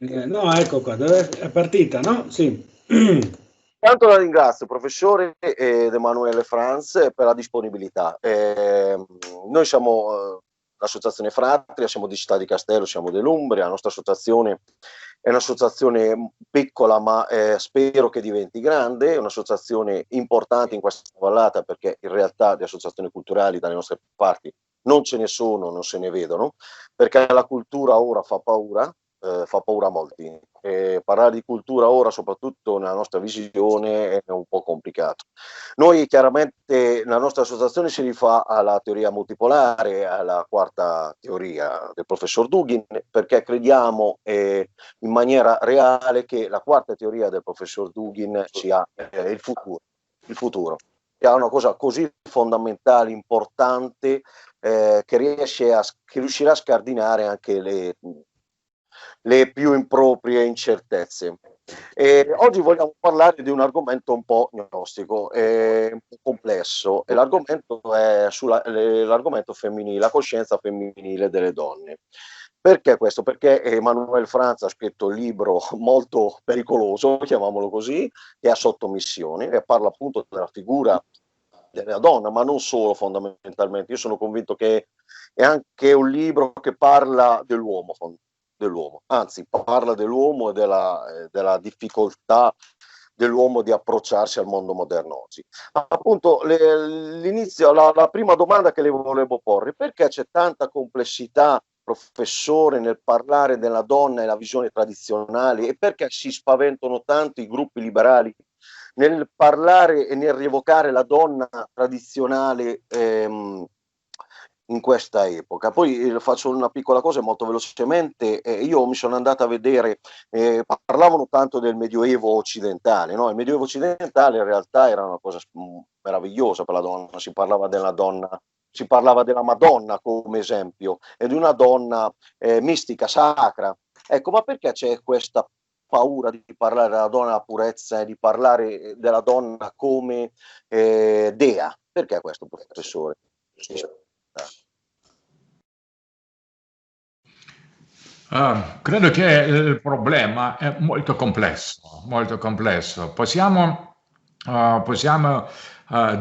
No, ecco qua, è partita, no? Sì. Tanto la ringrazio, professore ed Emanuele Franz, per la disponibilità. Noi siamo l'associazione Fratria, siamo di Città di Castello, siamo dell'Umbria. La nostra associazione è un'associazione piccola, ma spero che diventi grande, è un'associazione importante in questa vallata, perché in realtà di associazioni culturali dalle nostre parti non ce ne sono, non se ne vedono, perché la cultura ora fa paura a molti. Parlare di cultura ora, soprattutto nella nostra visione, è un po' complicato. Noi chiaramente, la nostra associazione si rifà alla teoria multipolare, alla quarta teoria del professor Dugin, perché crediamo in maniera reale che la quarta teoria del professor Dugin sia il futuro, che è una cosa così fondamentale, importante, che riuscirà a scardinare anche le più improprie incertezze. Oggi vogliamo parlare di un argomento un po' gnostico, un po' complesso, e l'argomento è l'argomento femminile, la coscienza femminile delle donne. Perché questo? Perché Emanuele Franz ha scritto un libro molto pericoloso, chiamiamolo così, che è Sottomissione, e parla appunto della figura della donna, ma non solo, fondamentalmente. Io sono convinto che è anche un libro che parla dell'uomo, anzi parla dell'uomo e della difficoltà dell'uomo di approcciarsi al mondo moderno oggi. Appunto, l'inizio, la prima domanda che le volevo porre: perché c'è tanta complessità, professore, nel parlare della donna e la visione tradizionale, e perché si spaventano tanto i gruppi liberali nel parlare e nel rievocare la donna tradizionale in questa epoca? Poi faccio una piccola cosa molto velocemente. Io mi sono andato a vedere, parlavano tanto del Medioevo occidentale, no? Il Medioevo occidentale in realtà era una cosa meravigliosa per la donna, si parlava della donna. Si parlava della Madonna come esempio, e di una donna mistica, sacra. Ecco, ma perché c'è questa paura di parlare della donna, della purezza, e di parlare della donna come dea? Perché questo, professore? Credo che il problema è molto complesso, molto complesso. Possiamo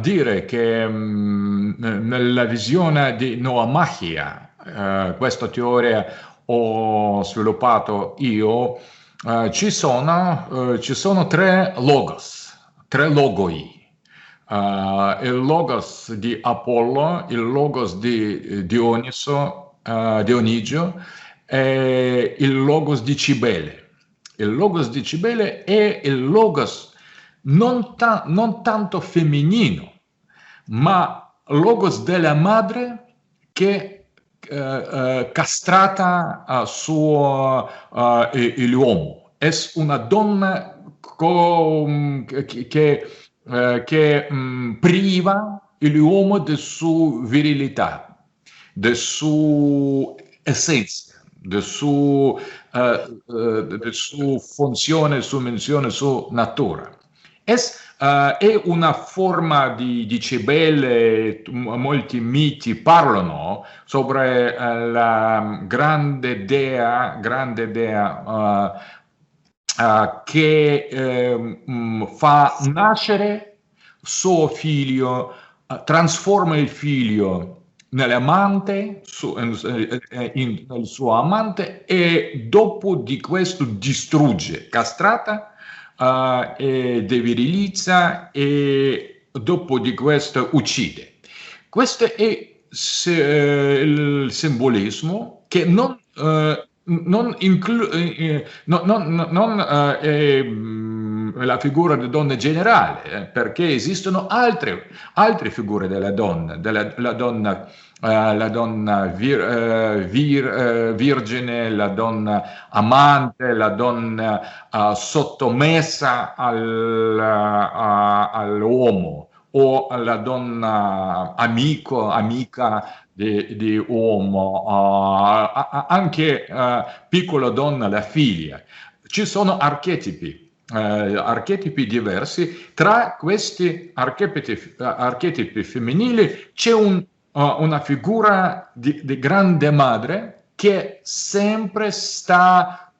dire che nella visione di Noah Machia, questa teoria ho sviluppato io, ci sono tre logoi. Il logos di Apollo, il logos di Dionigio e il logos di Cibele. Il logos di Cibele è il logos non tanto femminino, ma logos della madre che castrata l'uomo. È una donna che priva l'uomo della sua virilità, della sua essenza, della sua funzione, sua menzione, sua natura. È una forma di Cibele. Molti miti parlano sobre la grande dea che fa nascere suo figlio, trasforma il figlio nell'amante, nel suo amante, e dopo di questo distrugge, castrata, e devirilizza, e dopo di questo uccide. Questo è il simbolismo che non include la figura di donna generale, perché esistono altre figure della donna, la donna virgine, la donna amante, la donna sottomessa all'uomo, o la donna amica di uomo, anche piccola donna, la figlia. Ci sono archetipi diversi. Tra questi archetipi femminili c'è una figura di grande madre che sempre sta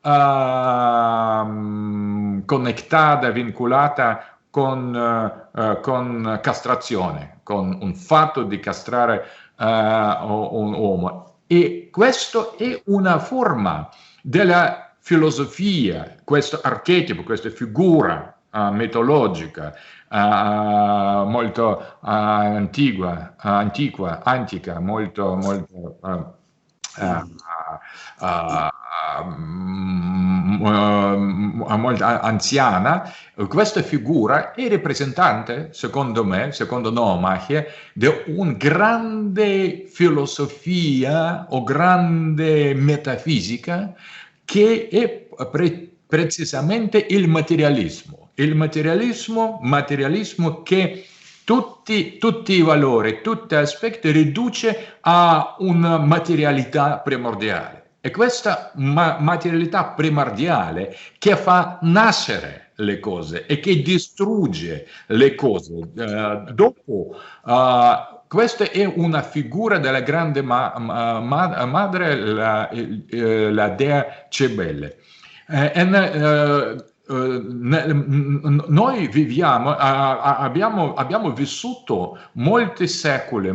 connettata, vincolata con castrazione, con un fatto di castrare un uomo. E questo è una forma della filosofia, questo archetipo, questa figura mitologica molto antica, molto molto anziana. Questa figura è rappresentante, secondo me, secondo Nomache, di una grande filosofia o grande metafisica che è precisamente il materialismo che tutti i valori, tutti gli aspetti riduce a una materialità primordiale. E questa materialità primordiale che fa nascere le cose e che distrugge le cose. Questa è una figura della grande madre, la dea Cibele. Noi viviamo, abbiamo vissuto molti secoli,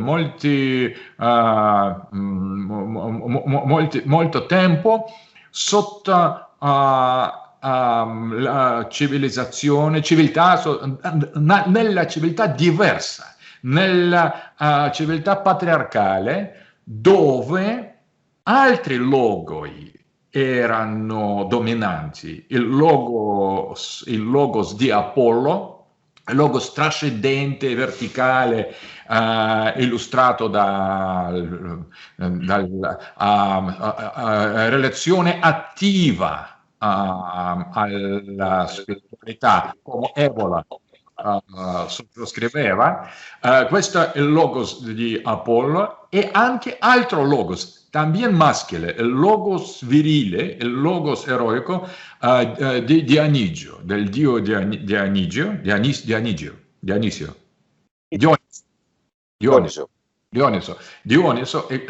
molto tempo sotto la civiltà, nella civiltà diversa, nella civiltà patriarcale, dove altri logoi erano dominanti, il logos di Apollo, il logos trascendente, verticale, illustrato dalla relazione attiva alla spiritualità, come Evola sottoscriveva. Questo è il logos di Apollo, e anche altro logos, también maschile, il logos virile, il logos eroico di Dionisio, del dio Dionisio. E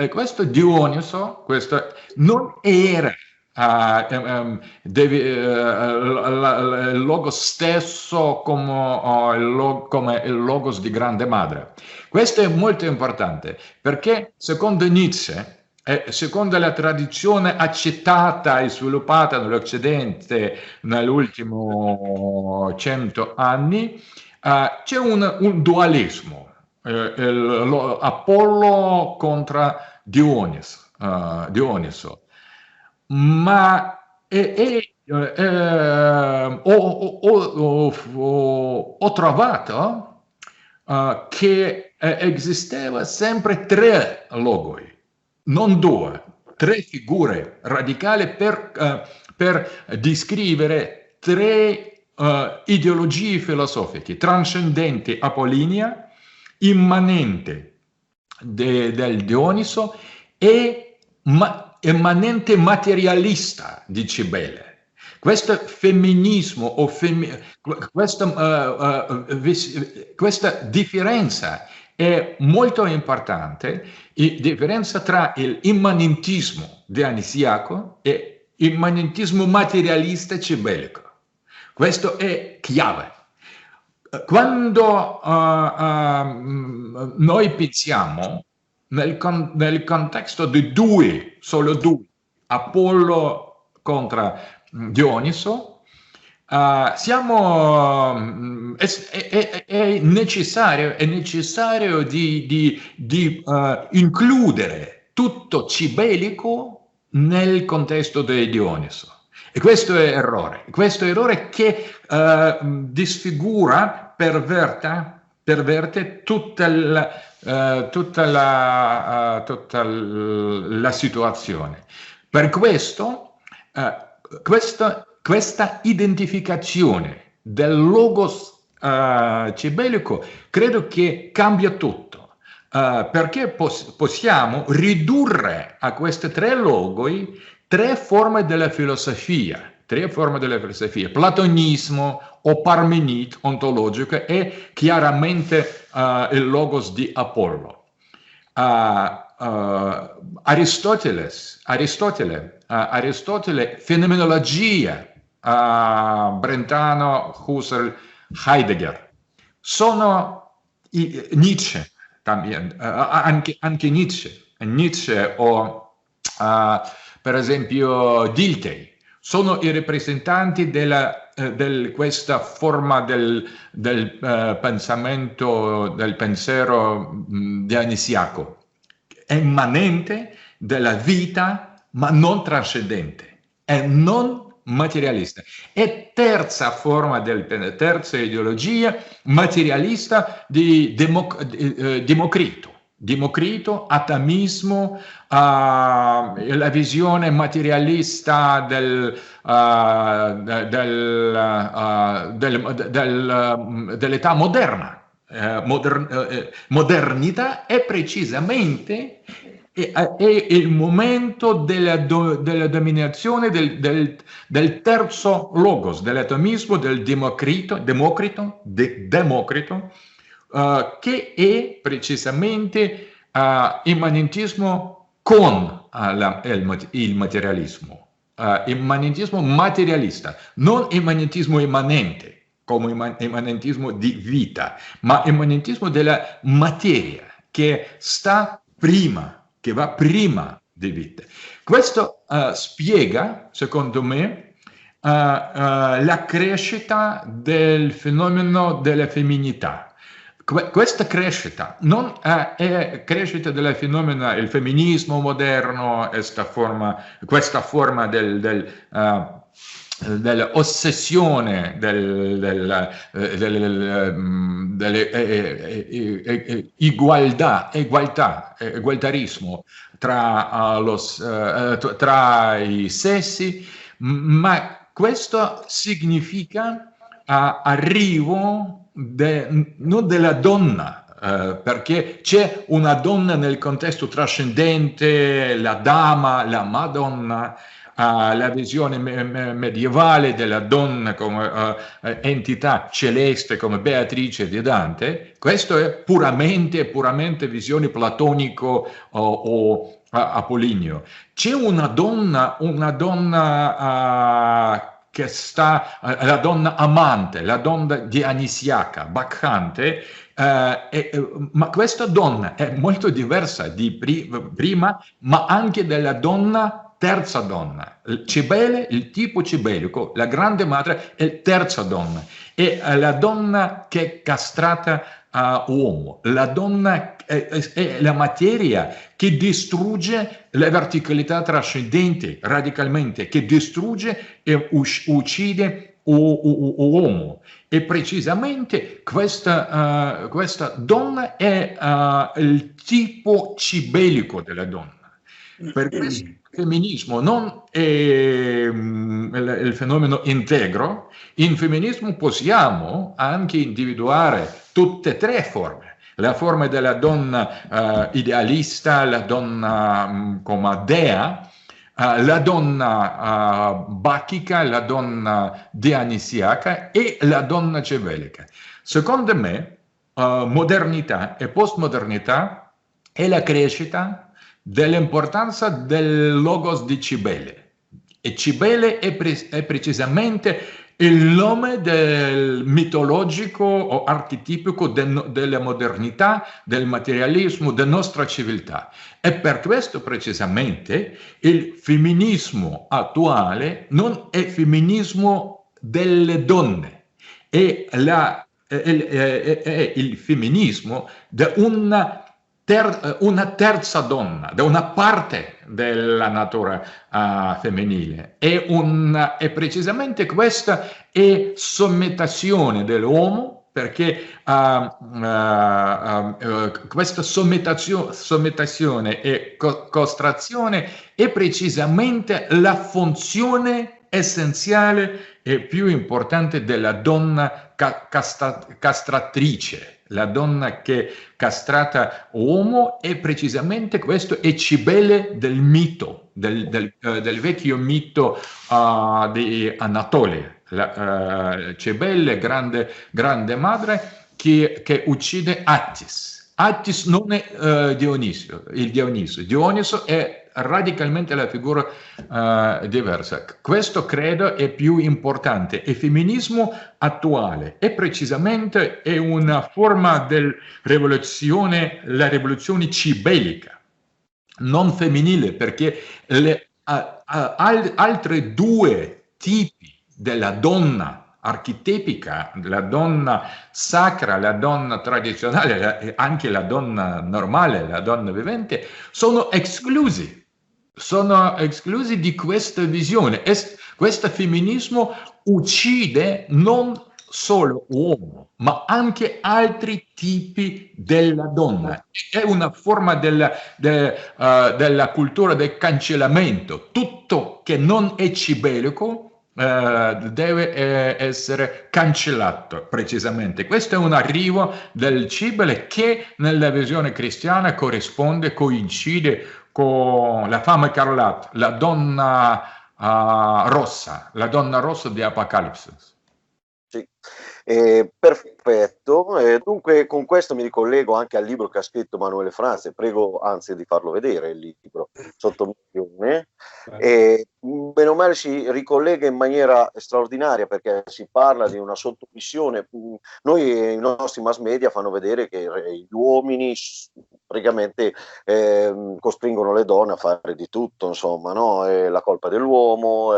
questo Dioniso non era il logos stesso come il logos di Grande Madre. Questo è molto importante, perché secondo Nietzsche, secondo la tradizione accettata e sviluppata nell'Occidente negli ultimi 100 anni, c'è un dualismo, Apollo contro Dioniso, ma ho trovato che esisteva sempre tre logoi, non due, tre figure radicali per descrivere tre ideologie filosofiche: trascendente Apollinia, immanente del Dioniso e immanente materialista di Cibele. Questo femminismo o questa differenza è molto importante, differenza tra l'immanentismo dionisiaco e l'immanentismo materialista cibelico. Questo è chiave. Quando noi pensiamo nel contesto di solo due, Apollo contro Dioniso, è necessario di includere tutto cibelico nel contesto di Dioniso. E questo è errore che disfigura, perverte tutta la situazione. Per questo questa identificazione del logos cibelico credo che cambia tutto, perché possiamo ridurre a questi tre logoi tre forme della filosofia, platonismo o Parmenide ontologico e chiaramente il logos di Apollo. Aristotele, fenomenologia, Brentano, Husserl, Heidegger, sono Nietzsche también, anche Nietzsche o per esempio Dilthey, sono i rappresentanti di questa forma del pensamento, del pensiero dionisiaco, immanente della vita, ma non trascendente, e non materialista. E terza ideologia materialista di Democrito, atomismo, la visione materialista dell'età moderna. Modernità è precisamente è il momento della dominazione del terzo logos, dell'atomismo, del Democrito, che è precisamente immanentismo con il materialismo, immanentismo materialista, non immanentismo immanente, come immanentismo di vita, ma immanentismo della materia che sta prima, che va prima di vita. Questo spiega, secondo me, la crescita del fenomeno della femminilità. Questa crescita non è crescita del fenomeno, il femminismo moderno, questa forma dell'ossessione dell'egualitarismo tra i sessi, ma questo significa arrivo non della donna, perché c'è una donna nel contesto trascendente, la dama, la Madonna, la visione medievale della donna come entità celeste, come Beatrice di Dante. Questo è puramente visione platonico o apollineo. C'è una donna che la donna amante, la donna dionisiaca, bacchante, ma questa donna è molto diversa di prima, ma anche della terza donna. Cibele, il tipo cibelico, la grande madre è terza donna, è la donna che è castrata uomo, la donna è la materia che distrugge la verticalità trascendente radicalmente, che distrugge e uccide uomo. E precisamente questa donna è il tipo cibelico della donna. Per questo il femminismo non è il fenomeno integro. In femminismo possiamo anche individuare tutte e tre forme. La forma della donna idealista, la donna come dea, la donna bacchica, la donna dionisiaca e la donna cibelica. Secondo me, modernità e postmodernità è la crescita dell'importanza del logos di Cibele. E Cibele è precisamente il nome del mitologico o archetipico della modernità, del materialismo, della nostra civiltà. E per questo precisamente il femminismo attuale non è femminismo delle donne, è il femminismo di una terza donna, da una parte della natura femminile, e precisamente questa è sommettazione dell'uomo, perché questa sommettazione e costrazione è precisamente la funzione essenziale e più importante della donna castratrice. La donna che castrata uomo è precisamente questo, è Cibele del mito, del vecchio mito di Anatole. Cibele, grande madre, che uccide Attis. Attis non è Dionisio, il Dioniso. Dioniso è radicalmente la figura diversa. Questo credo è più importante. Il femminismo attuale è precisamente una forma della rivoluzione, la rivoluzione cibelica, non femminile, perché altri due tipi della donna archetipica, la donna sacra, la donna tradizionale, anche la donna normale, la donna vivente, sono esclusi di questa visione. Questo femminismo uccide non solo uomo, ma anche altri tipi della donna. È una forma della cultura del cancellamento. Tutto che non è cibelico deve essere cancellato, precisamente. Questo è un arrivo del cibele che nella visione cristiana coincide con la fama Carlotta, la donna rossa di Apocalisse. Sì. Perfetto, dunque con questo mi ricollego anche al libro che ha scritto Emanuele Franze, prego anzi di farlo vedere il libro, Sottomissione, bene o male si ricollega in maniera straordinaria perché si parla di una sottomissione. Noi i nostri mass media fanno vedere che gli uomini praticamente costringono le donne a fare di tutto, insomma, no? È la colpa dell'uomo,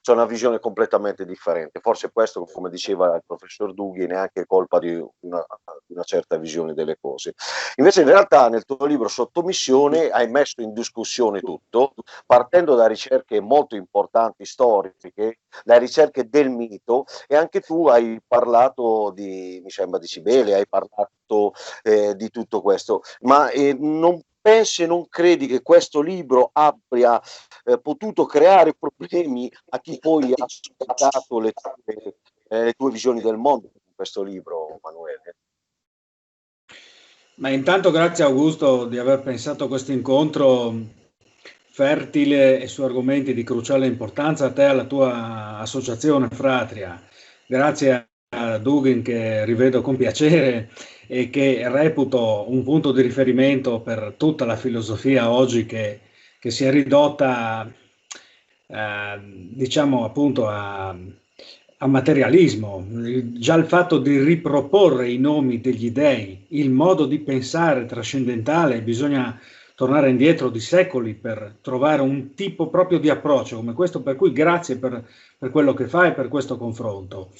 c'è una visione completamente differente, forse questo, come diceva il professor Dughi, neanche colpa di una certa visione delle cose. Invece in realtà nel tuo libro Sottomissione hai messo in discussione tutto, partendo da ricerche molto importanti storiche, da ricerche del mito, e anche tu hai parlato mi sembra di Cibele, hai parlato di tutto questo, ma non pensi e non credi che questo libro abbia potuto creare problemi a chi poi ha ascoltato le tue visioni del mondo in questo libro, Emanuele? Ma intanto grazie Augusto di aver pensato a questo incontro fertile e su argomenti di cruciale importanza, a te e alla tua associazione Fratria. Grazie a Dugin, che rivedo con piacere e che reputo un punto di riferimento per tutta la filosofia oggi che si è ridotta diciamo appunto a materialismo. Già il fatto di riproporre i nomi degli dei, il modo di pensare trascendentale, bisogna tornare indietro di secoli per trovare un tipo proprio di approccio come questo, per cui grazie per quello che fai e per questo confronto.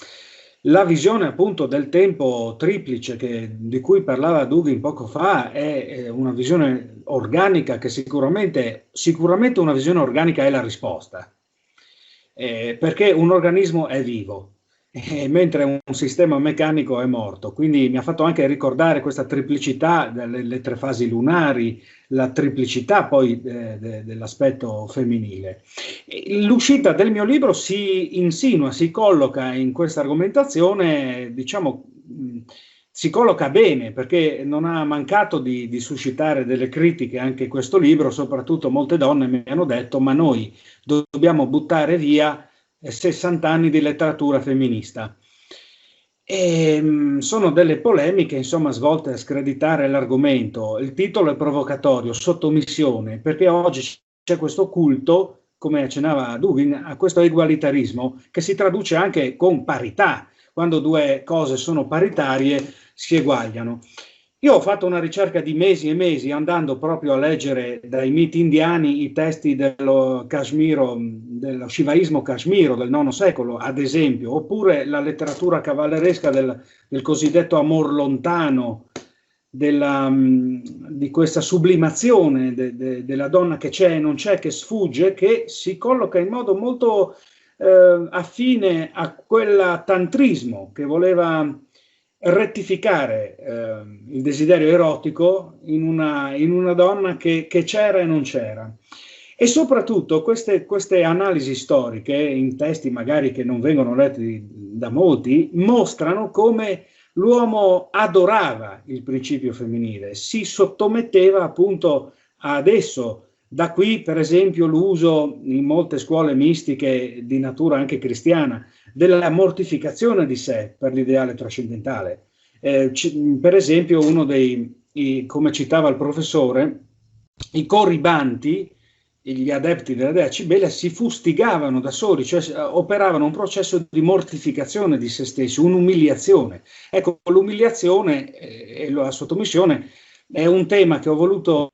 La visione appunto del tempo triplice di cui parlava Dugin poco fa è una visione organica che sicuramente una visione organica è la risposta. Perché un organismo è vivo, mentre un sistema meccanico è morto. Quindi mi ha fatto anche ricordare questa triplicità delle tre fasi lunari, la triplicità poi dell'aspetto femminile. L'uscita del mio libro si insinua, si colloca in questa argomentazione, diciamo, si colloca bene, perché non ha mancato di suscitare delle critiche anche questo libro. Soprattutto molte donne mi hanno detto: ma noi dobbiamo buttare via 60 anni di letteratura femminista. E sono delle polemiche, insomma, svolte a screditare l'argomento. Il titolo è provocatorio, Sottomissione, perché oggi c'è questo culto, come accennava Dugin, a questo egualitarismo che si traduce anche con parità. Quando due cose sono paritarie si eguagliano. Io ho fatto una ricerca di mesi e mesi, andando proprio a leggere dai miti indiani i testi dello shivaismo kashmiro del IX secolo, ad esempio, oppure la letteratura cavalleresca del cosiddetto amor lontano, di questa sublimazione della donna che c'è e non c'è, che sfugge, che si colloca in modo molto affine a quel tantrismo che voleva rettificare il desiderio erotico in una donna che c'era e non c'era. E soprattutto queste analisi storiche, in testi magari che non vengono letti da molti, mostrano come l'uomo adorava il principio femminile, si sottometteva appunto ad esso. Da qui, per esempio, l'uso in molte scuole mistiche di natura anche cristiana della mortificazione di sé per l'ideale trascendentale. Per esempio, uno dei come citava il professore, i corribanti, gli adepti della dea Cibele, si fustigavano da soli, cioè operavano un processo di mortificazione di se stessi, un'umiliazione. Ecco, l'umiliazione e la sottomissione è un tema che ho voluto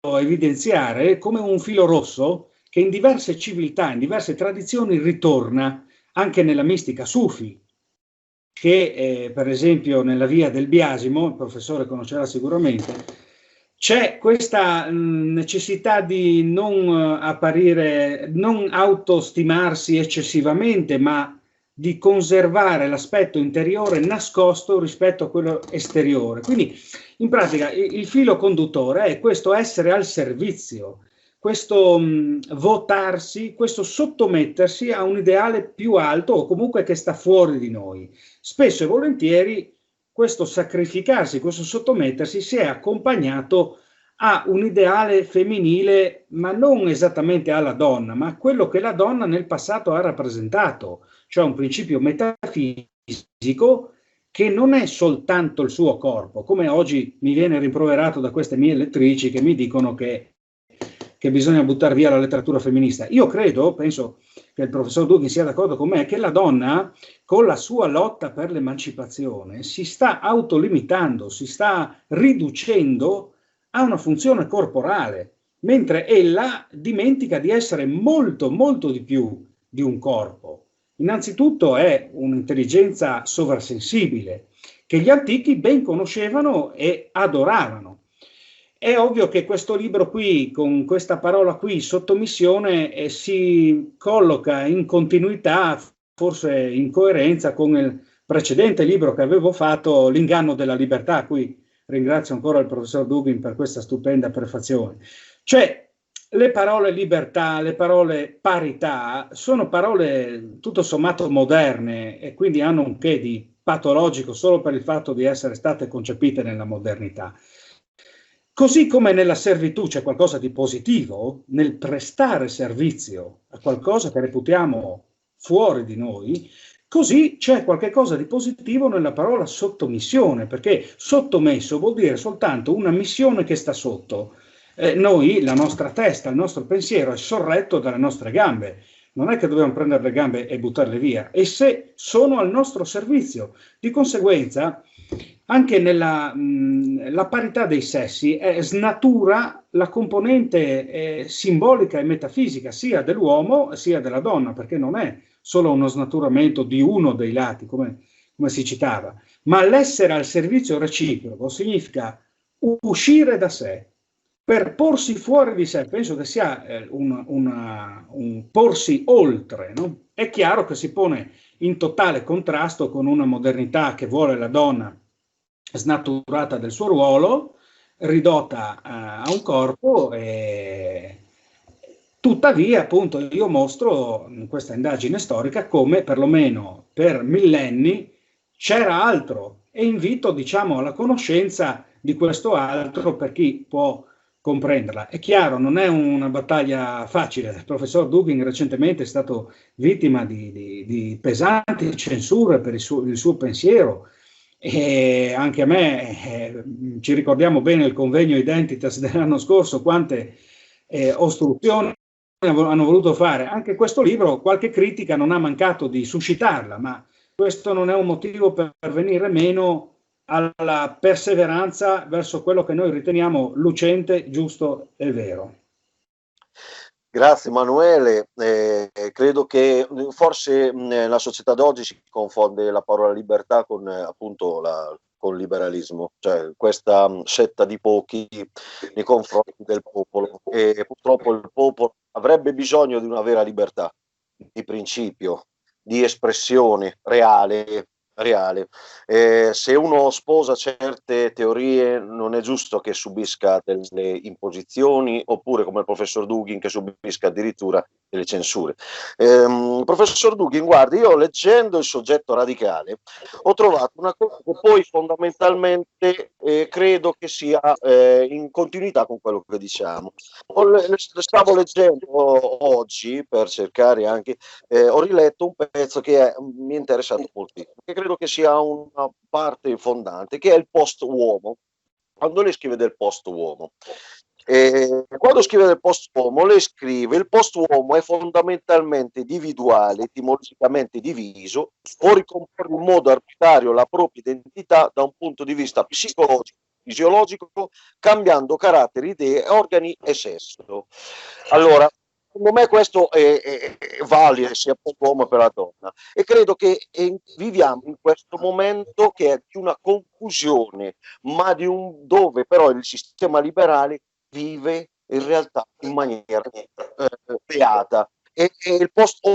evidenziare come un filo rosso che in diverse civiltà, in diverse tradizioni ritorna anche nella mistica sufi, che per esempio nella via del biasimo, il professore conoscerà sicuramente, c'è questa necessità di non apparire, non autostimarsi eccessivamente, ma di conservare l'aspetto interiore nascosto rispetto a quello esteriore. Quindi in pratica il filo conduttore è questo essere al servizio, questo votarsi, questo sottomettersi a un ideale più alto o comunque che sta fuori di noi. Spesso e volentieri questo sacrificarsi, questo sottomettersi si è accompagnato a un ideale femminile, ma non esattamente alla donna, ma a quello che la donna nel passato ha rappresentato, cioè un principio metafisico che non è soltanto il suo corpo, come oggi mi viene rimproverato da queste mie lettrici che mi dicono che bisogna buttare via la letteratura femminista. Io credo, penso che il professor Dugin sia d'accordo con me, che la donna con la sua lotta per l'emancipazione si sta autolimitando, si sta riducendo a una funzione corporale, mentre ella dimentica di essere molto, molto di più di un corpo. Innanzitutto è un'intelligenza sovrasensibile che gli antichi ben conoscevano e adoravano. È ovvio che questo libro qui, con questa parola qui, sottomissione, si colloca in continuità, forse in coerenza con il precedente libro che avevo fatto, L'inganno della libertà, a cui ringrazio ancora il professor Dugin per questa stupenda prefazione. Cioè, le parole libertà, le parole parità, sono parole tutto sommato moderne e quindi hanno un che di patologico solo per il fatto di essere state concepite nella modernità. Così come nella servitù c'è qualcosa di positivo, nel prestare servizio a qualcosa che reputiamo fuori di noi, così c'è qualcosa di positivo nella parola sottomissione, perché sottomesso vuol dire soltanto una missione che sta sotto. Noi, la nostra testa, il nostro pensiero è sorretto dalle nostre gambe. Non è che dobbiamo prendere le gambe e buttarle via, e se sono al nostro servizio. Di conseguenza, anche la parità dei sessi snatura la componente simbolica e metafisica sia dell'uomo sia della donna, perché non è solo uno snaturamento di uno dei lati, come si citava, ma l'essere al servizio reciproco significa uscire da sé per porsi fuori di sé. Penso che sia un porsi oltre, no? È chiaro che si pone in totale contrasto con una modernità che vuole la donna snaturata del suo ruolo, ridotta a un corpo, e tuttavia appunto io mostro in questa indagine storica come perlomeno per millenni c'era altro, e invito diciamo alla conoscenza di questo altro per chi può comprenderla. È chiaro, non è una battaglia facile. Il professor Dugin recentemente è stato vittima di pesanti censure per il suo pensiero, e anche a me, ci ricordiamo bene il convegno Identitas dell'anno scorso, quante ostruzioni hanno voluto fare. Anche questo libro, qualche critica non ha mancato di suscitarla, ma questo non è un motivo per venire meno alla perseveranza verso quello che noi riteniamo lucente, giusto e vero. Grazie Emanuele, credo che forse la società d'oggi si confonde la parola libertà con appunto con liberalismo, cioè questa setta di pochi nei confronti del popolo, e purtroppo il popolo avrebbe bisogno di una vera libertà di principio, di espressione reale. Se uno sposa certe teorie non è giusto che subisca delle imposizioni, oppure come il professor Dugin che subisca addirittura delle censure. Professor Dugin, guardi, io leggendo il soggetto radicale ho trovato una cosa che poi fondamentalmente credo che sia in continuità con quello che diciamo. Stavo leggendo oggi per cercare anche, ho riletto un pezzo che mi è interessato moltissimo, che credo che sia una parte fondante, che è il post-uomo. quando lei scrive del post-uomo. Quando scrive del post-uomo, lei scrive: il post-uomo è fondamentalmente individuale, etimologicamente diviso, può ricomporre in modo arbitrario la propria identità da un punto di vista psicologico, fisiologico, cambiando caratteri, idee, organi e sesso. Allora, secondo me questo è vale sia per l'uomo che per la donna, e credo che viviamo in questo momento che è di una confusione, ma dove però il sistema liberale vive in realtà in maniera beata, e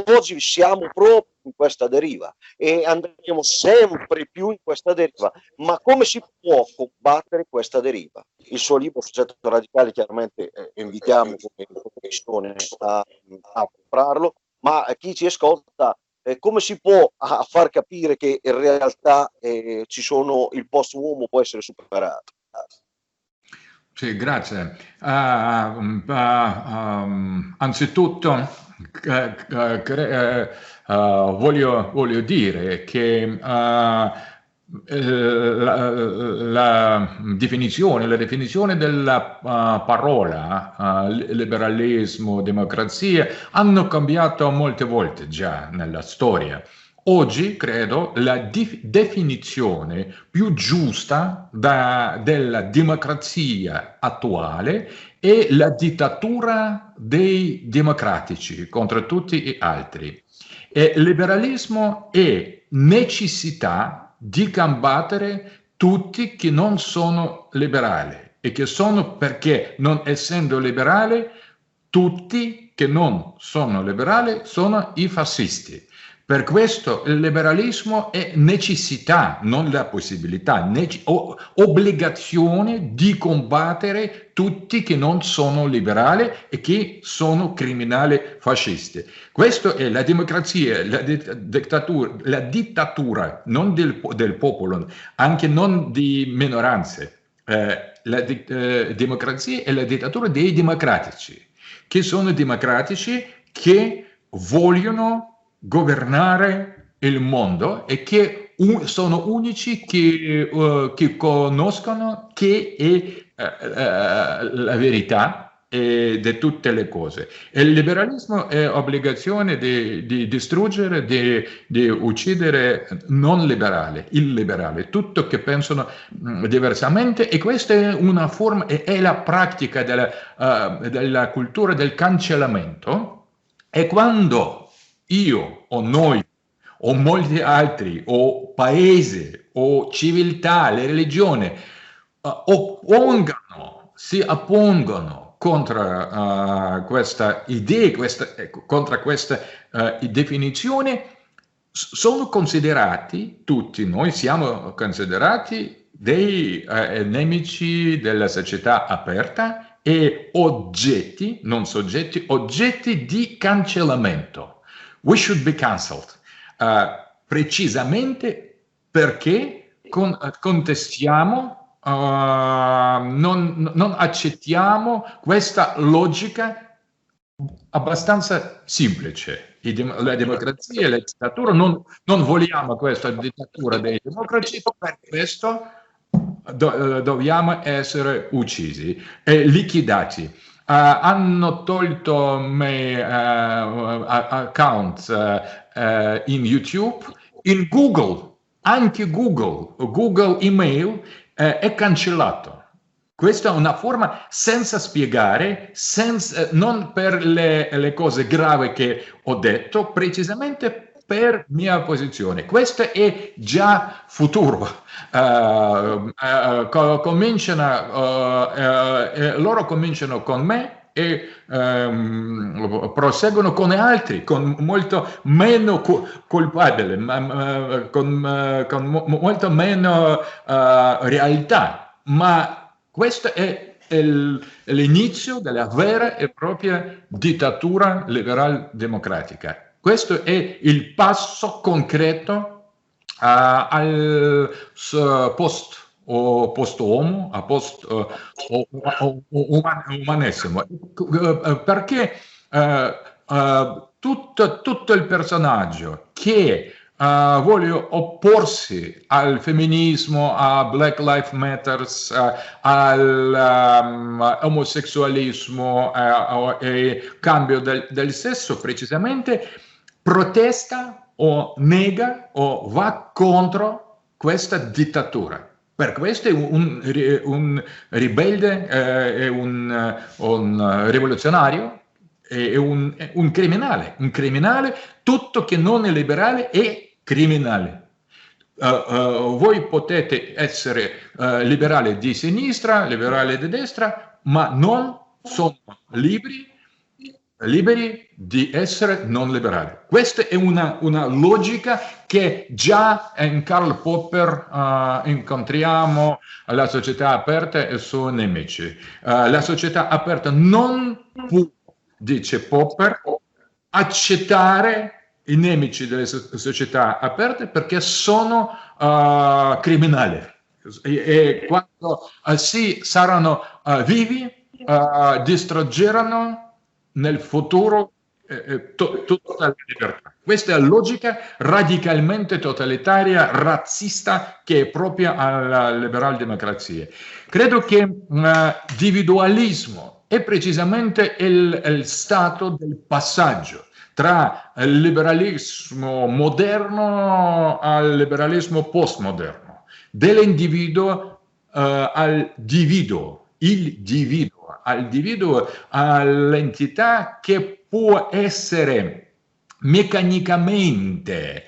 oggi siamo proprio in questa deriva e andremo sempre più in questa deriva. Ma come si può combattere questa deriva? Il suo libro Soggetto Radicale, chiaramente invitiamo come commissione a comprarlo, ma chi ci ascolta, come si può far capire che in realtà il post-uomo può essere superato? Sì, grazie. Anzitutto voglio dire che la definizione della parola liberalismo, democrazia hanno cambiato molte volte già nella storia. Oggi credo la definizione più giusta della democrazia attuale è la dittatura dei democratici contro tutti gli altri. E il liberalismo è necessità di combattere tutti che non sono liberali e che sono, perché non essendo liberali, tutti che non sono liberali sono i fascisti. Per questo il liberalismo è necessità, non la possibilità, obbligazione di combattere tutti che non sono liberali e che sono criminali fascisti. Questa è la democrazia, la dittatura non del popolo, anche non di minoranze. La democrazia è la dittatura dei democratici, che sono democratici, che vogliono governare il mondo e che sono unici che conoscono che è la verità di tutte le cose. E il liberalismo è obbligazione di distruggere, di uccidere non liberale, illiberale, tutto che pensano diversamente, e questa è una forma, è la pratica della cultura del cancellamento. E quando io o noi o molti altri o paesi o civiltà, le religioni si oppongono contro questa idea, contro questa definizione, sono considerati, tutti noi siamo considerati dei nemici della società aperta e oggetti, non soggetti, oggetti di cancellamento. We should be cancelled. Precisamente perché contestiamo, non accettiamo questa logica abbastanza semplice. La democrazia e la dittatura, non vogliamo questa dittatura dei democratici, per questo dobbiamo essere uccisi e liquidati. Hanno tolto me account in YouTube, in Google, anche Google Email è cancellato. Questa è una forma senza spiegare, non per le cose gravi che ho detto, precisamente per mia posizione. Questo è già futuro. Loro cominciano con me e proseguono con altri, con molto meno colpabile, con molto meno realtà. Ma questo è l'inizio della vera e propria dittatura liberal democratica. Questo è il passo concreto al post-uomo, a post-umanesimo. Perché tutto il personaggio che vuole opporsi al femminismo, a Black Lives Matter, all'omosessualismo e cambio del sesso, precisamente protesta o nega o va contro questa dittatura. Per questo è un ribelle, è un rivoluzionario, è un criminale, tutto che non è liberale è criminale. Voi potete essere liberali di sinistra, liberali di destra, ma non sono liberi di essere non liberali. Questa è una logica che già in Karl Popper incontriamo alla società aperta e i suoi nemici. La società aperta non può, dice Popper, accettare i nemici delle società aperte perché sono criminali e quando sì saranno vivi distruggeranno nel futuro tutta la libertà. Questa è la logica radicalmente totalitaria, razzista che è propria alla liberal democrazia. Credo che l'individualismo è precisamente il stato del passaggio tra il liberalismo moderno al liberalismo postmoderno, dell'individuo al dividuo, il dividuo all'entità che può essere meccanicamente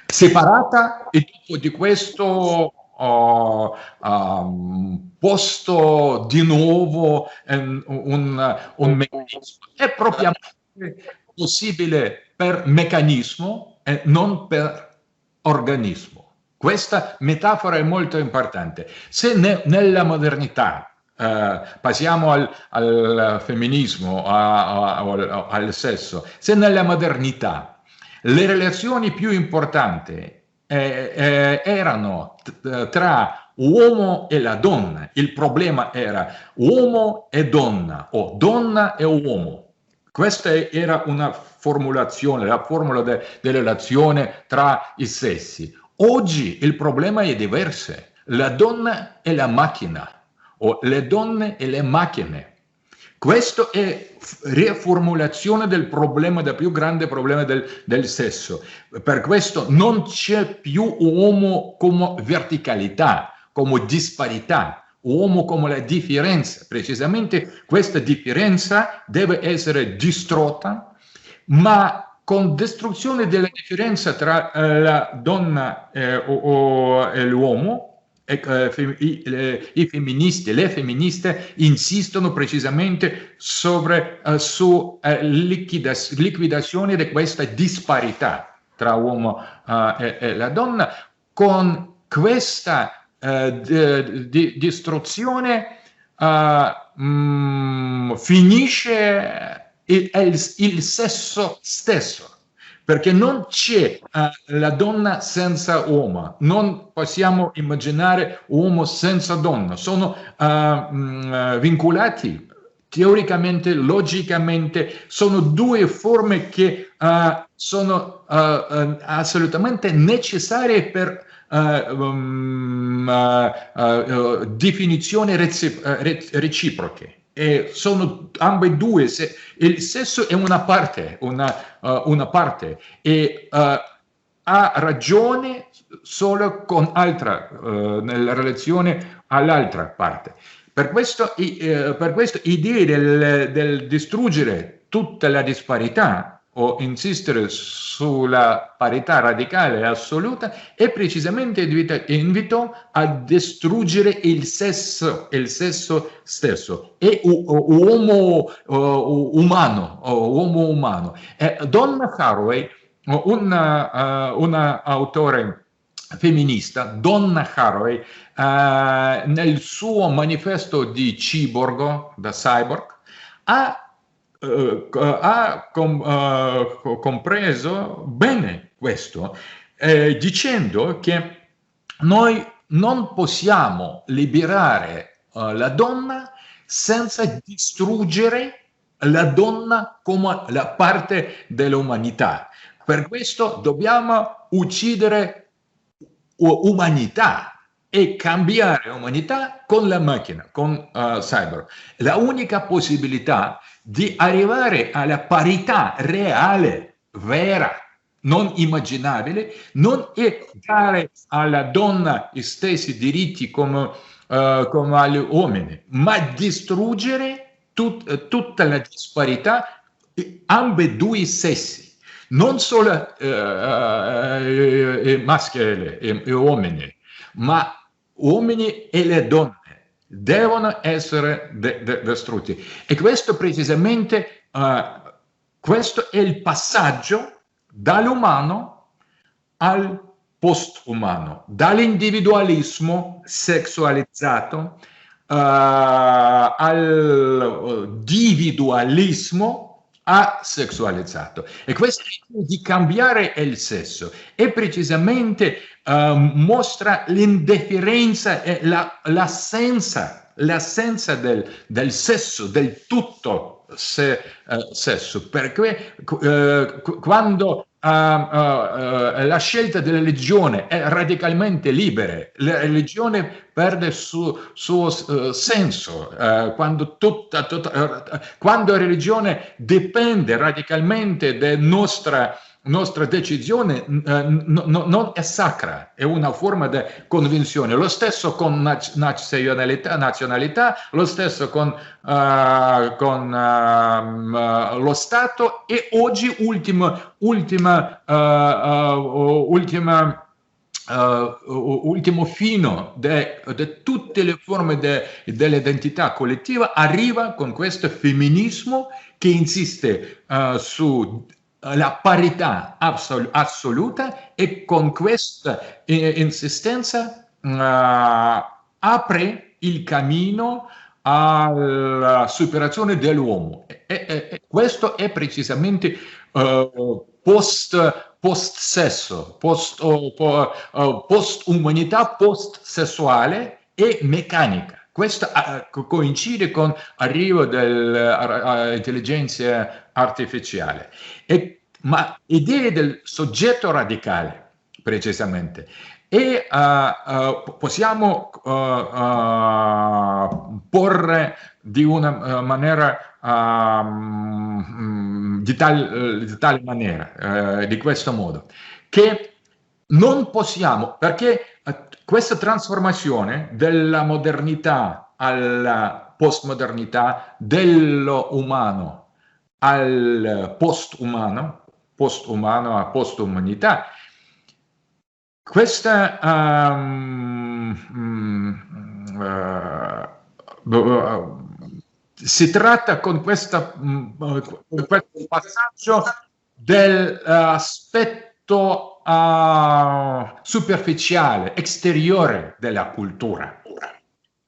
separata e dopo di questo posto di nuovo un meccanismo. È propriamente possibile per meccanismo e non per organismo. Questa metafora è molto importante. Se nella modernità passiamo al femminismo, al sesso, se nella modernità le relazioni più importanti erano tra uomo e la donna, il problema era uomo e donna o donna e uomo. Questa era una formulazione, la formula della relazione tra i sessi. Oggi il problema è diverso. La donna è la macchina o le donne e le macchine. Questo è riformulazione del problema, del più grande problema del sesso. Per questo non c'è più uomo come verticalità, come disparità, uomo come la differenza. Precisamente questa differenza deve essere distrutta, ma con distruzione della differenza tra la donna e l'uomo. I femministi, le femministe insistono precisamente su liquidazione di questa disparità tra uomo e la donna. Con questa distruzione finisce il sesso stesso. Perché non c'è la donna senza uomo, non possiamo immaginare uomo senza donna, sono vincolati teoricamente, logicamente, sono due forme che sono assolutamente necessarie per definizioni reciproche. E sono ambedue, il sesso è una parte e ha ragione solo con altra nella relazione all'altra parte. Per questo l'idea del distruggere tutta la disparità o insistere sulla parità radicale e assoluta è precisamente invito a distruggere il sesso stesso, è uomo umano. Donna Haraway, una autore femminista, Donna Haraway, nel suo manifesto di Cyborg, da Cyborg, ha compreso bene questo, dicendo che noi non possiamo liberare la donna senza distruggere la donna come la parte dell'umanità. Per questo dobbiamo uccidere umanità e cambiare umanità con la macchina, con cyber. La unica possibilità di arrivare alla parità reale, vera, non immaginabile, non è dare alla donna gli stessi diritti come agli uomini, ma distruggere tutta la disparità ambedue i sessi. Non solo maschi e uomini, ma uomini e le donne devono essere distrutti. E questo precisamente, questo è il passaggio dall'umano al postumano, dall'individualismo sessualizzato al individualismo asessualizzato. E questo di cambiare il sesso e precisamente mostra l'indifferenza e l'assenza del sesso, del tutto sesso, perché quando la scelta della religione è radicalmente libera, la religione perde il suo senso quando la religione dipende radicalmente da nostra decisione, non è sacra, è una forma di convenzione. Lo stesso con nazionalità, lo stesso con lo Stato e oggi ultimo fino di tutte le forme dell'identità collettiva arriva con questo femminismo che insiste su la parità assoluta e con questa insistenza apre il cammino alla superazione dell'uomo. E questo è precisamente post-sesso, post-umanità, post-sessuale e meccanica. Questo coincide con l'arrivo dell'intelligenza artificiale. Ma idea del soggetto radicale, precisamente, e possiamo porre di una maniera di tale maniera, di questo modo, che non possiamo, perché questa trasformazione della modernità alla postmodernità, dello umano al postumano a postumanità, questa si tratta con questo passaggio dell'aspetto superficiale, esteriore della cultura,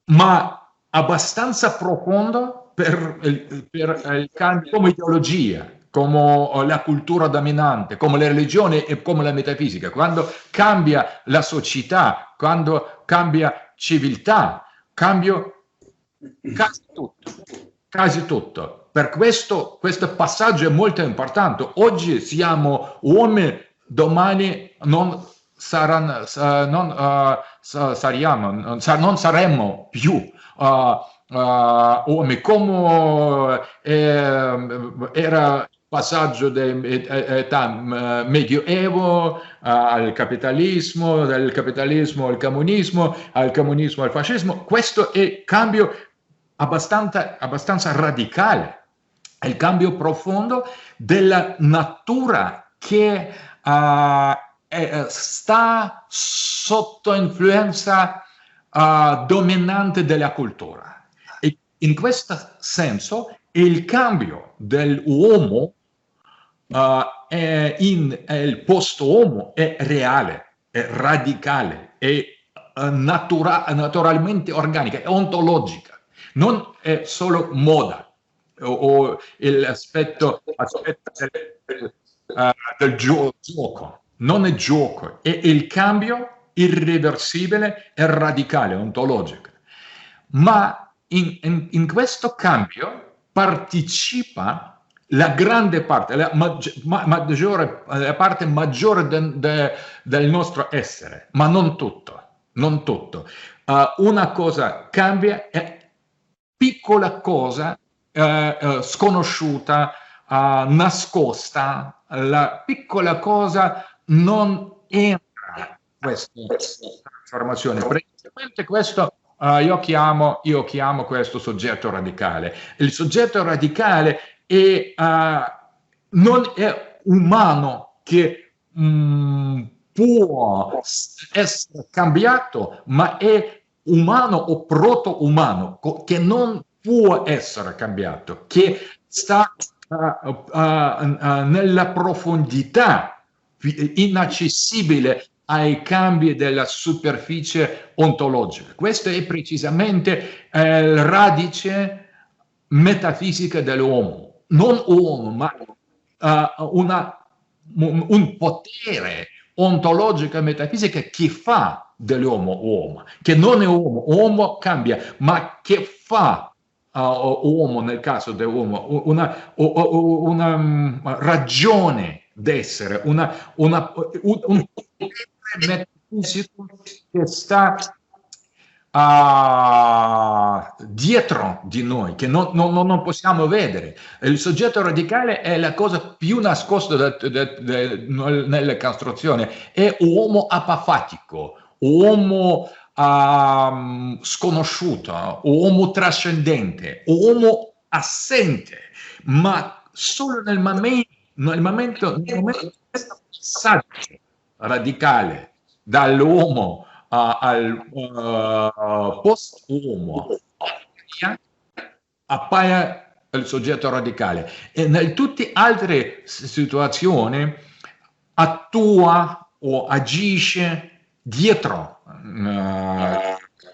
ma abbastanza profondo per il cambio come ideologia, come la cultura dominante, come la religione e come la metafisica. Quando cambia la società, quando cambia civiltà, cambia quasi tutto. Per questo passaggio è molto importante. Oggi siamo uomini, domani non saremo più uomini, come era il passaggio dell'età medioevo al capitalismo, dal capitalismo al comunismo al fascismo. Questo è il cambio abbastanza radicale, è il cambio profondo della natura che sta sotto influenza dominante della cultura. E in questo senso il cambio dell'uomo il post-uomo è reale, è radicale, è naturalmente organica, è ontologica. Non è solo moda o l'aspetto del gioco, non è gioco, è il cambio irreversibile e radicale, ontologico. ma in questo cambio partecipa la grande parte, la parte maggiore del nostro essere, ma non tutto. Non tutto. Una cosa cambia e piccola cosa sconosciuta, nascosta, la piccola cosa non entra in questa trasformazione. Praticamente questo io chiamo questo soggetto radicale. Il soggetto radicale non è umano che può essere cambiato, ma è umano o proto-umano che non può essere cambiato, che sta nella profondità inaccessibile ai cambi della superficie ontologica. Questo è precisamente il radice metafisica dell'uomo, non uomo, ma un potere ontologico e metafisica che fa dell'uomo uomo, che non è uomo cambia, ma che fa uomo nel caso dell'uomo, una ragione d'essere, un potere metafisico che sta dietro di noi, che non possiamo vedere. Il soggetto radicale è la cosa più nascosta nelle costruzioni, è uomo apafatico, uomo sconosciuto, uomo trascendente, uomo assente, ma solo nel momento di questo passaggio radicale dall'uomo al post-uomo appaia il soggetto radicale, e in tutte le altre situazioni attua o agisce dietro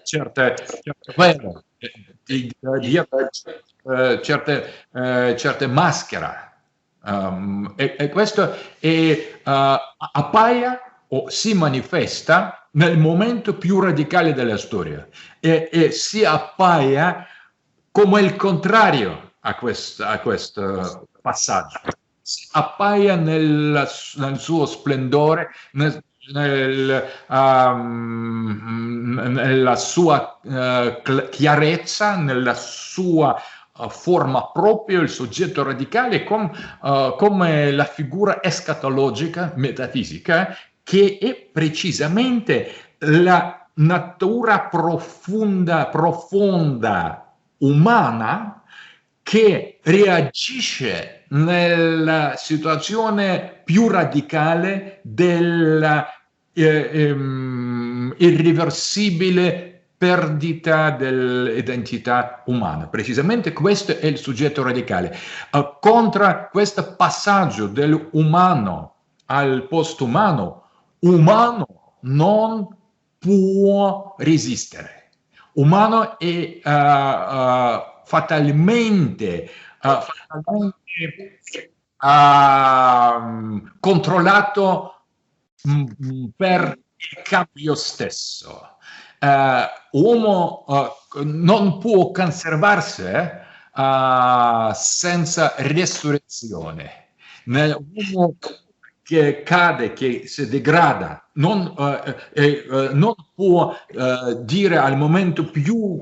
certe maschere, e questo appaia o si manifesta nel momento più radicale della storia, e si appaia come il contrario a questo passaggio, si appaia nel suo splendore, nella sua chiarezza, nella sua forma propria. Il soggetto radicale come la figura escatologica metafisica, che è precisamente la natura profonda umana che reagisce nella situazione più radicale della irreversibile perdita dell'identità umana. Precisamente questo è il soggetto radicale. Contro questo passaggio dell'umano al postumano, umano non può resistere. Umano è fatalmente controllato per il cambio stesso. Uomo non può conservarsi senza resurrezione. Nell'uomo che cade, che si degrada, non può dire al momento più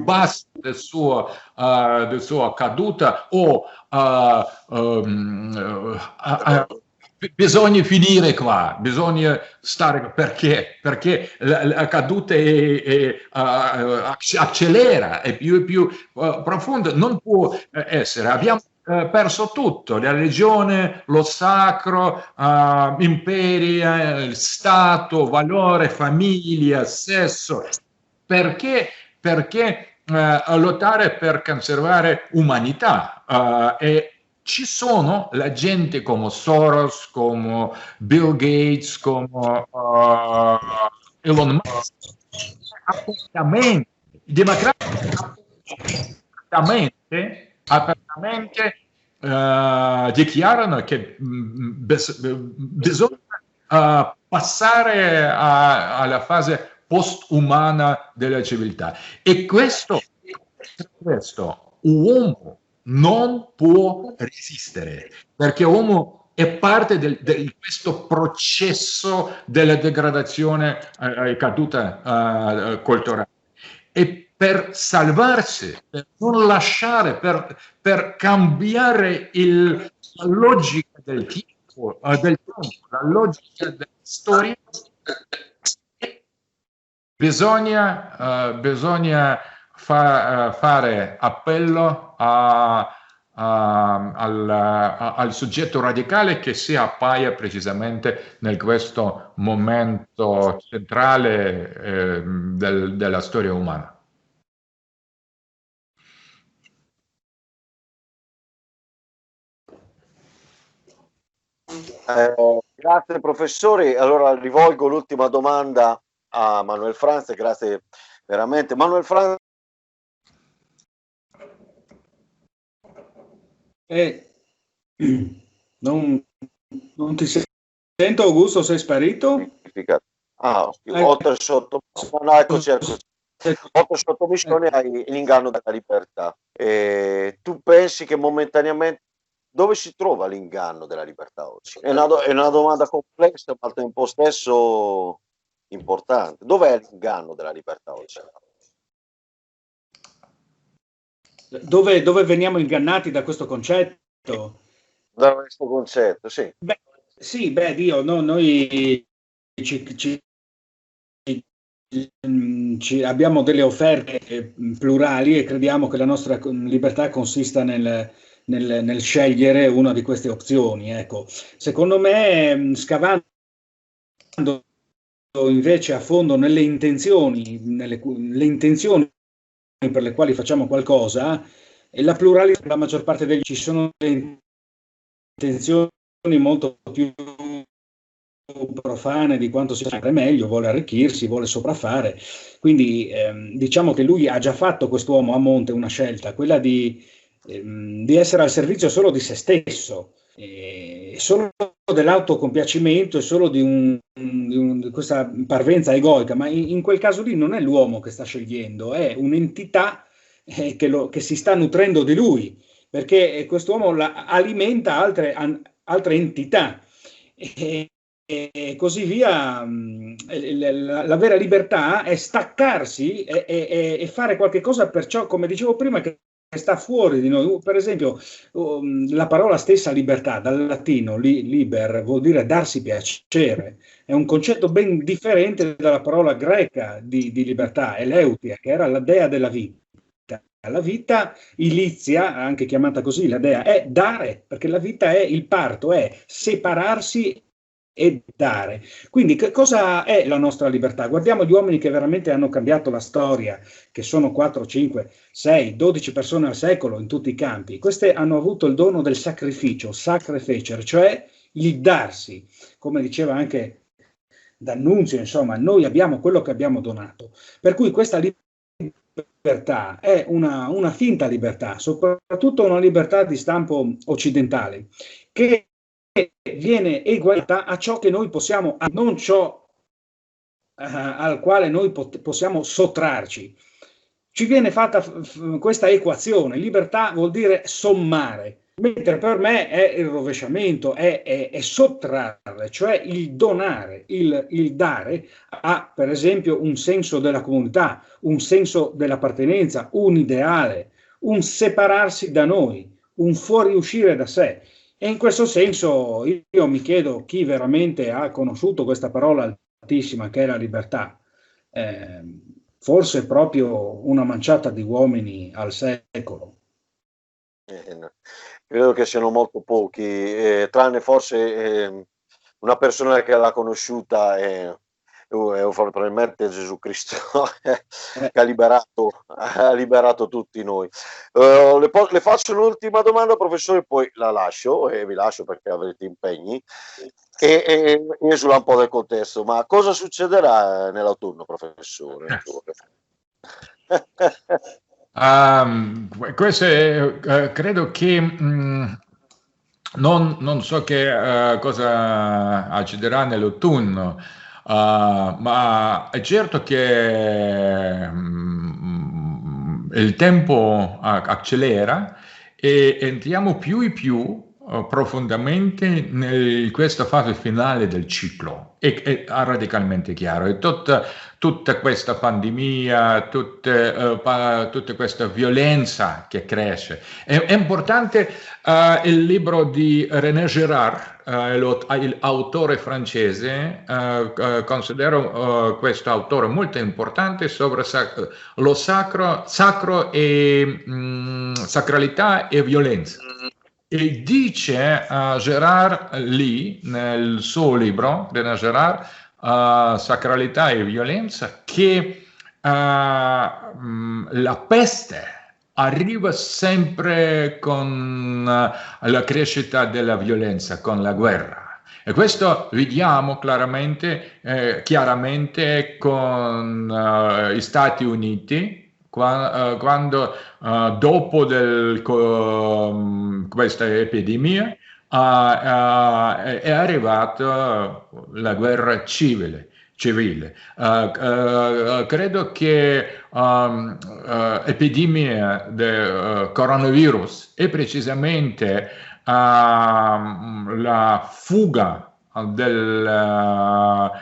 basso del suo caduta bisogna finire qua, bisogna stare perché la caduta accelera, è più profonda, non può essere. Abbiamo perso tutto, la religione, lo sacro, imperi, stato, valore, famiglia, sesso. Perché lottare per conservare umanità? E ci sono la gente come Soros, come Bill Gates, come Elon Musk, i democratici apertamente dichiarano che bisogna passare alla fase post-umana della civiltà. E questo uomo non può resistere, perché uomo è parte di questo processo della degradazione caduta culturale. E per salvarsi, per non lasciare, per cambiare la logica del tempo, la logica della storia, bisogna fare appello al soggetto radicale che si appaia precisamente in questo momento centrale della storia umana. Grazie professore, allora rivolgo l'ultima domanda a Manuel Franz, grazie veramente. Manuel Franz. Non ti sento, Augusto, sei sparito? Oltre sottomissione, oltre sottomissione hai l'inganno della libertà. Tu pensi che momentaneamente dove si trova l'inganno della libertà oggi? È una domanda complessa, ma al tempo stesso importante. Dov'è l'inganno della libertà oggi? Dove veniamo ingannati da questo concetto? Da questo concetto, sì. Dio, no, noi abbiamo delle offerte plurali e crediamo che la nostra libertà consista nel scegliere una di queste opzioni. Ecco. Secondo me, scavando invece a fondo nelle intenzioni, le intenzioni per le quali facciamo qualcosa, e la pluralità, la maggior parte degli ci sono le intenzioni molto più profane di quanto si fare meglio, vuole arricchirsi, vuole sopraffare. Quindi diciamo che lui ha già fatto, quest'uomo a monte, una scelta, quella di essere al servizio solo di se stesso, solo dell'autocompiacimento e solo di questa parvenza egoica, ma in quel caso lì non è l'uomo che sta scegliendo, è un'entità che si sta nutrendo di lui, perché quest'uomo alimenta altre entità. E così via. La vera libertà è staccarsi e fare qualche cosa, perciò, come dicevo prima, che sta fuori di noi. Per esempio, la parola stessa libertà, dal latino liber, vuol dire darsi piacere. È un concetto ben differente dalla parola greca di libertà, eleutia, che era la dea della vita. La vita ilizia, anche chiamata così, la dea, è dare, perché la vita è il parto, è separarsi e dare. Quindi che cosa è la nostra libertà? Guardiamo gli uomini che veramente hanno cambiato la storia, che sono 4, 5, 6, 12 persone al secolo in tutti i campi. Queste hanno avuto il dono del sacrificio, sacre fecere, cioè il darsi, come diceva anche D'Annunzio, insomma, noi abbiamo quello che abbiamo donato. Per cui questa libertà è una finta libertà, soprattutto una libertà di stampo occidentale, che viene eguagliata a ciò che noi possiamo, non ciò al quale noi possiamo sottrarci. Ci viene fatta questa equazione: libertà vuol dire sommare, mentre per me è il rovesciamento, è sottrarre, cioè il donare, il dare ha per esempio un senso della comunità, un senso dell'appartenenza, un ideale, un separarsi da noi, un fuoriuscire da sé. E in questo senso io mi chiedo chi veramente ha conosciuto questa parola altissima che è la libertà. Forse proprio una manciata di uomini al secolo. No. Credo che siano molto pochi, tranne forse una persona che l'ha conosciuta probabilmente Gesù Cristo che ha liberato tutti noi. Le faccio l'ultima domanda, professore, poi la lascio e vi lascio perché avrete impegni e esula un po' del contesto. Ma cosa succederà nell'autunno, professore? Questo credo che non so che cosa accadrà nell'autunno, Ma è certo che il tempo accelera e entriamo più e più profondamente in questa fase finale del ciclo. È radicalmente chiaro. E tutta questa pandemia, tutta questa violenza che cresce. È importante il libro di René Girard, l'autore francese. Considero questo autore molto importante sobre lo sacro e sacralità e violenza. E dice Gérard Lee nel suo libro, René Girard, Sacralità e violenza, che la peste arriva sempre con la crescita della violenza, con la guerra. E questo vediamo chiaramente con gli Stati Uniti, quando dopo questa epidemia è arrivata la guerra civile. Credo che l'epidemia del coronavirus è precisamente la fuga dell'arma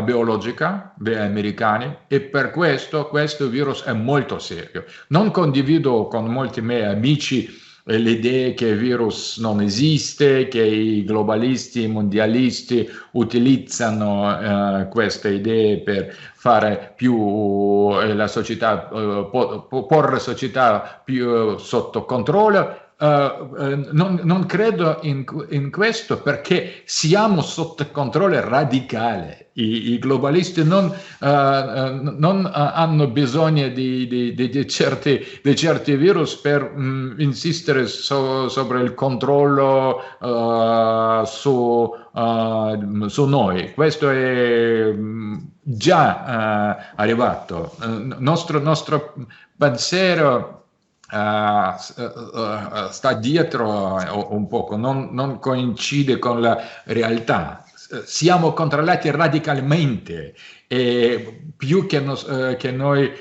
biologica degli americani, e per questo virus è molto serio. Non condivido con molti miei amici l'idea che il virus non esiste, che i globalisti, i mondialisti utilizzano queste idee per fare più la società, porre la società più sotto controllo. Non credo in questo, perché siamo sotto controllo radicale. I globalisti non hanno bisogno di certi virus per insistere sopra il controllo su noi. Questo è già arrivato. Nostro pensiero sta dietro un poco, non coincide con la realtà. Siamo controllati radicalmente, e più che noi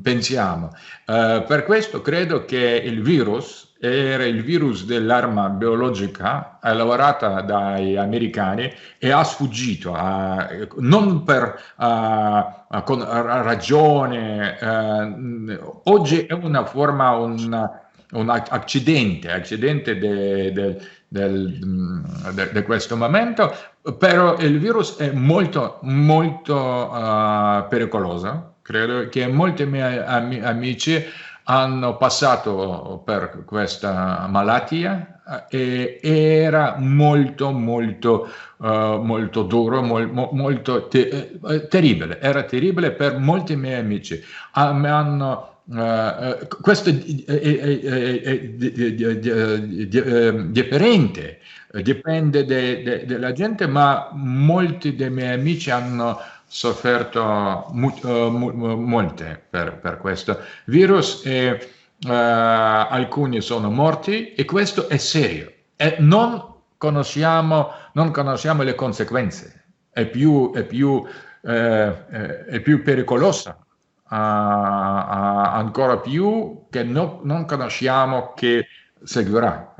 pensiamo. Per questo credo che il virus era il virus dell'arma biologica elaborata dagli americani e ha sfuggito, non per con ragione. Oggi è una forma, un accidente di questo momento, però il virus è molto pericoloso. Credo che molti miei amici hanno passato per questa malattia e era molto duro, molto terribile. Era terribile per molti miei amici. Questo è differente, dipende dalla gente, ma molti dei miei amici hanno sofferto molte per questo virus, e alcuni sono morti, e questo è serio, e non conosciamo le conseguenze. È più pericolosa, ancora più, che non conosciamo che seguirà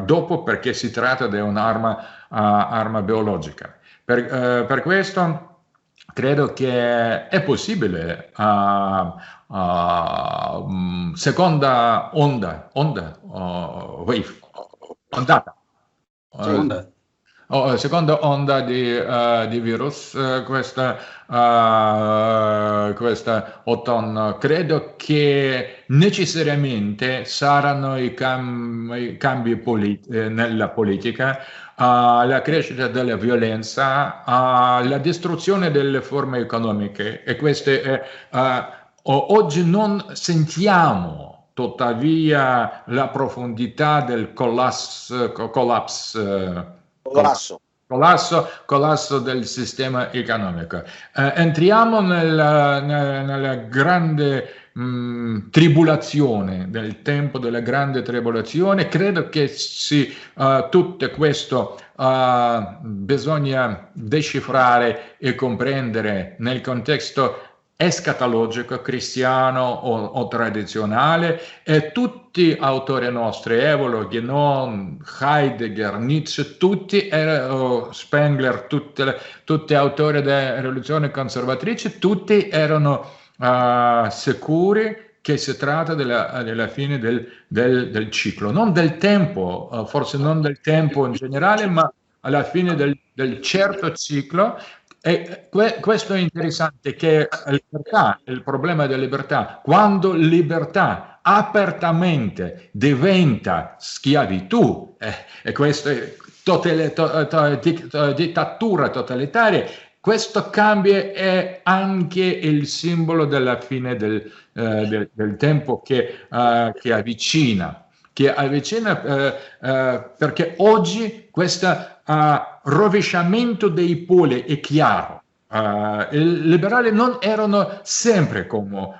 dopo, perché si tratta di un'arma biologica. Per questo credo che è possibile seconda wave, ondata. Seconda onda di virus, questa autunno. Credo che necessariamente saranno i cambi nella politica, la crescita della violenza, la distruzione delle forme economiche, e queste oggi non sentiamo tuttavia la profondità del collasso del sistema economico. Entriamo nella grande tribolazione, del tempo della grande tribolazione. Credo che tutto questo bisogna decifrare e comprendere nel contesto escatologico, cristiano o tradizionale, e tutti autori nostri, Evola, Guénon, Heidegger, Nietzsche, tutti Spengler, tutti autori della rivoluzione conservatrice, tutti erano sicuri che si tratta della fine del ciclo, non del tempo, forse non del tempo in generale, ma alla fine del certo ciclo. E questo è interessante, che il problema della libertà, quando libertà apertamente diventa schiavitù, e questo è dittatura totalitaria, questo cambio è anche il simbolo della fine del tempo che avvicina, perché oggi questo rovesciamento dei poli è chiaro. I liberali non erano sempre non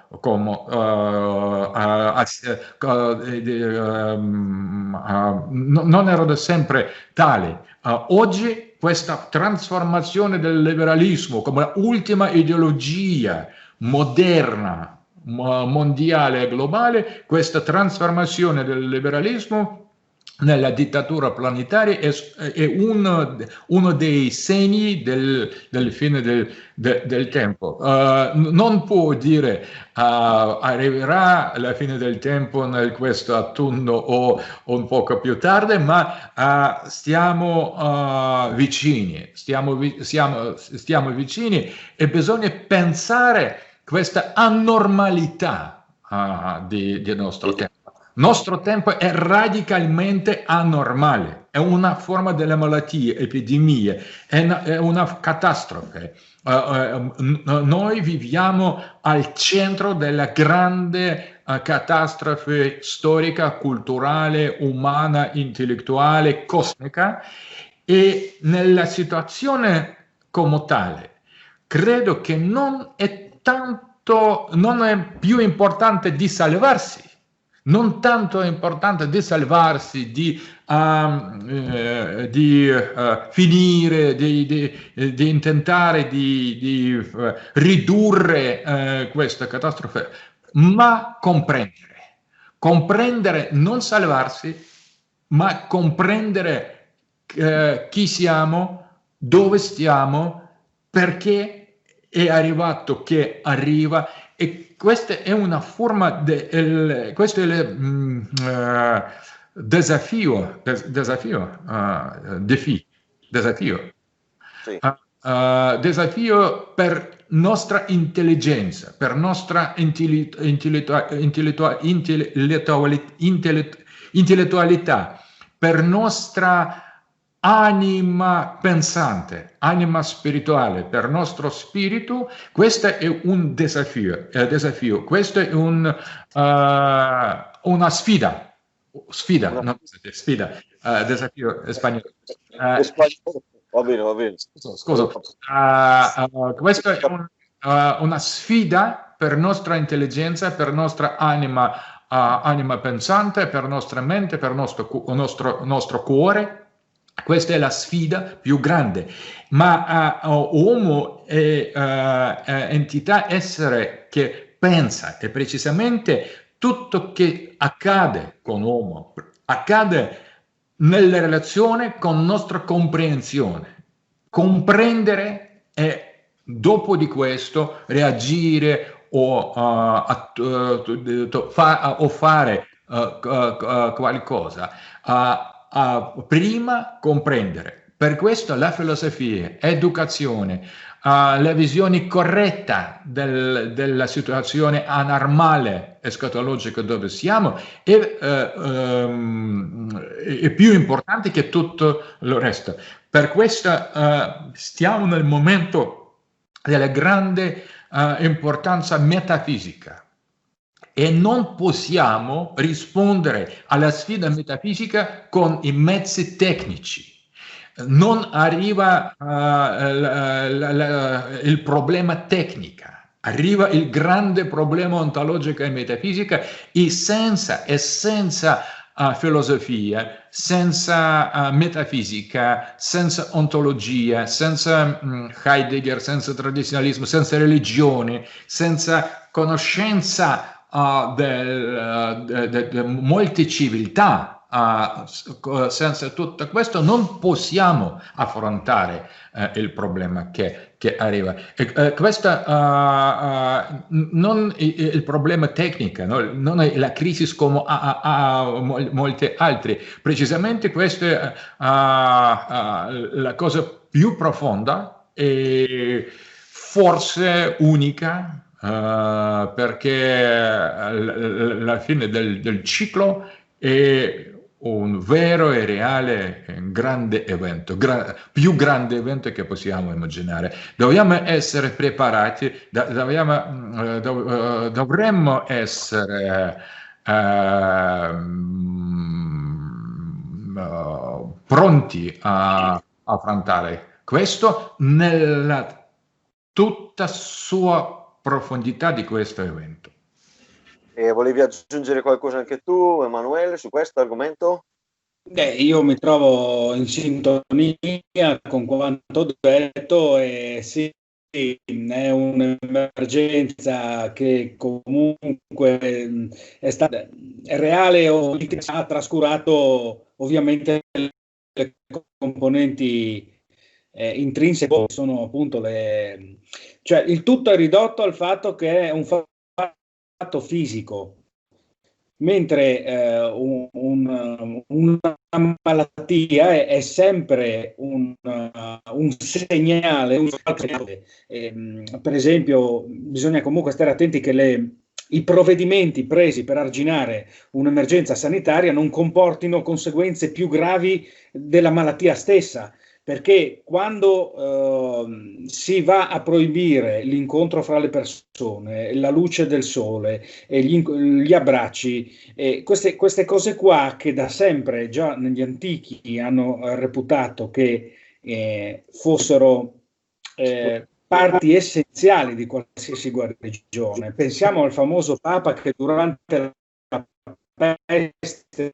erano sempre tali. Oggi questa trasformazione del liberalismo come ultima ideologia moderna, mondiale e globale, questa trasformazione del liberalismo nella dittatura planetaria è uno dei segni del fine del tempo. Non può dire arriverà la fine del tempo in questo autunno o un poco più tardi, ma stiamo vicini, stiamo vicini, e bisogna pensare questa anormalità di nostro tempo. Nostro tempo è radicalmente anormale, è una forma delle malattie, epidemie, è una catastrofe. Noi viviamo al centro della grande catastrofe storica, culturale, umana, intellettuale, cosmica, e nella situazione come tale credo che non è più importante di salvarsi. Non tanto è importante di salvarsi, di finire, di intentare di ridurre questa catastrofe, ma comprendere, non salvarsi, ma comprendere chi siamo, dove stiamo, perché è arrivato che arriva. E questa è una forma questo è il desafio per nostra intelligenza, per nostra intellettualità, per nostra anima pensante, anima spirituale, per nostro spirito. Questo è un desafio, questo è una sfida, desafio spagnolo. Va bene. Scusa. Questa è una sfida per nostra intelligenza, per nostra anima pensante, per nostra mente, per nostro cuore. Questa è la sfida più grande, ma uomo è entità, essere che pensa, e precisamente tutto che accade con uomo accade nella relazione con nostra comprensione. Comprendere e dopo di questo reagire o fare qualcosa. Prima comprendere. Per questo la filosofia, educazione, la visione corretta della situazione anormale escatologica dove siamo è più importante che tutto il resto. Per questo stiamo nel momento della grande importanza metafisica. E non possiamo rispondere alla sfida metafisica con i mezzi tecnici. Non arriva il problema tecnico, arriva il grande problema ontologico e metafisica, e senza filosofia, senza metafisica, senza ontologia, senza Heidegger, senza tradizionalismo, senza religione, senza conoscenza di molte civiltà. Senza tutto questo non possiamo affrontare il problema che arriva. Questo non è il problema tecnico, no? Non è la crisi come molte altre. Precisamente questa è la cosa più profonda e forse unica, perché la fine del ciclo è un vero e reale grande evento, più grande evento che possiamo immaginare. Dobbiamo essere preparati, dovremmo essere pronti a affrontare questo nella tutta sua profondità di questo evento. Volevi aggiungere qualcosa anche tu, Emanuele, su questo argomento? Io mi trovo in sintonia con quanto detto e sì, è un'emergenza che comunque è reale o ha trascurato ovviamente le componenti intrinseche, sono appunto cioè il tutto è ridotto al fatto che è un fatto fisico, mentre una malattia è sempre un segnale, per esempio bisogna comunque stare attenti che i provvedimenti presi per arginare un'emergenza sanitaria non comportino conseguenze più gravi della malattia stessa, perché quando si va a proibire l'incontro fra le persone, la luce del sole, e gli abbracci, queste cose qua che da sempre già negli antichi hanno reputato che fossero parti essenziali di qualsiasi guarigione. Pensiamo al famoso Papa che durante la peste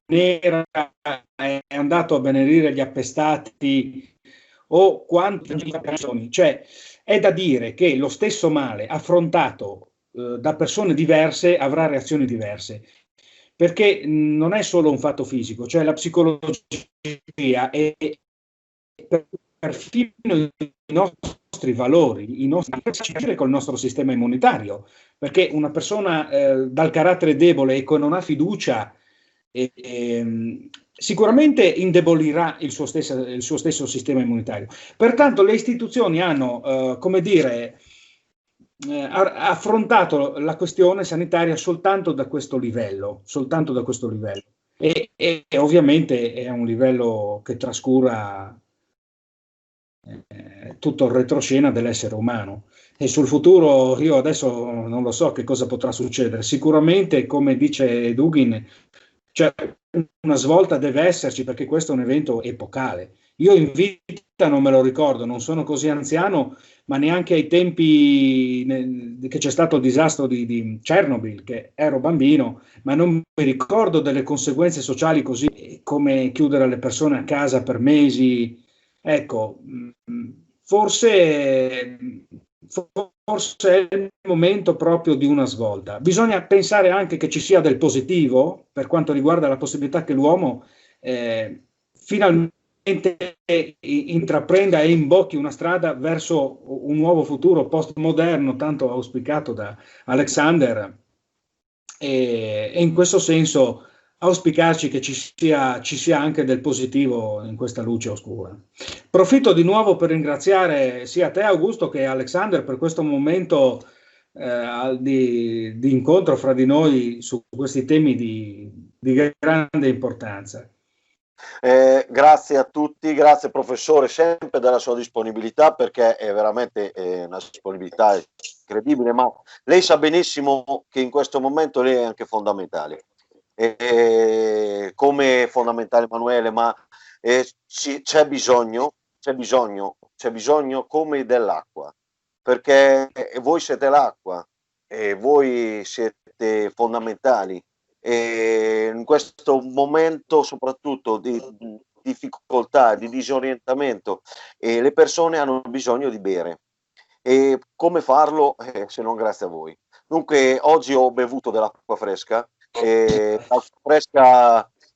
nera è andato a benedire gli appestati, o quante persone, cioè è da dire che lo stesso male affrontato da persone diverse avrà reazioni diverse, perché non è solo un fatto fisico, cioè la psicologia è perfino i nostri valori, i nostri col nostro sistema immunitario, perché una persona dal carattere debole e che non ha fiducia sicuramente indebolirà il suo stesso sistema immunitario. Pertanto le istituzioni hanno, come dire, affrontato la questione sanitaria soltanto da questo livello, e ovviamente è un livello che trascura tutto il retroscena dell'essere umano. E sul futuro io adesso non lo so che cosa potrà succedere. Sicuramente, come dice Dugin, cioè una svolta deve esserci, perché questo è un evento epocale. Io in vita non me lo ricordo, non sono così anziano, ma neanche ai tempi che c'è stato il disastro di Chernobyl, che ero bambino, ma non mi ricordo delle conseguenze sociali così, come chiudere le persone a casa per mesi. Ecco, forse è il momento proprio di una svolta. Bisogna pensare anche che ci sia del positivo per quanto riguarda la possibilità che l'uomo finalmente intraprenda e imbocchi una strada verso un nuovo futuro postmoderno, tanto auspicato da Alexander, e in questo senso auspicarci che ci sia anche del positivo in questa luce oscura. Profitto di nuovo per ringraziare sia te Augusto che Alexander per questo momento di incontro fra di noi su questi temi di grande importanza. Grazie a tutti, grazie professore sempre della sua disponibilità, perché è veramente una disponibilità incredibile, ma lei sa benissimo che in questo momento lei è anche fondamentale. Come fondamentale Emanuele, ma c'è bisogno come dell'acqua, perché voi siete l'acqua e voi siete fondamentali in questo momento soprattutto di difficoltà, di disorientamento, le persone hanno bisogno di bere. E come farlo se non grazie a voi? Dunque, oggi ho bevuto dell'acqua fresca,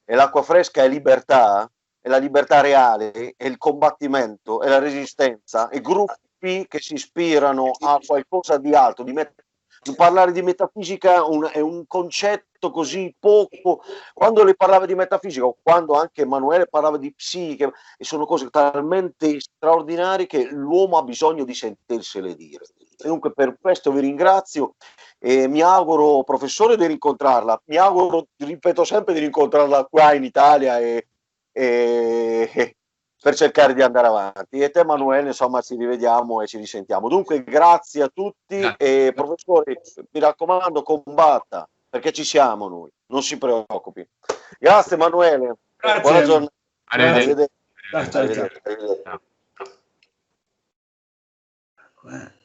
l'acqua fresca è libertà, è la libertà reale, è il combattimento, è la resistenza, è gruppi che si ispirano a qualcosa di alto, parlare di metafisica è un concetto così poco, quando le parlava di metafisica o quando anche Emanuele parlava di psiche, e sono cose talmente straordinarie che l'uomo ha bisogno di sentirsele dire. E dunque per questo vi ringrazio e mi auguro, professore, di rincontrarla, mi auguro, ripeto sempre, di rincontrarla qua in Italia e per cercare di andare avanti. E te, Emanuele, insomma, ci rivediamo e ci risentiamo. Dunque, grazie a tutti e professore, mi raccomando, combatta, perché ci siamo noi, non si preoccupi. Grazie, Emanuele. Grazie. Buona giornata. Arrivederci. Arrivederci. Ciao. Arrivederci. Ciao.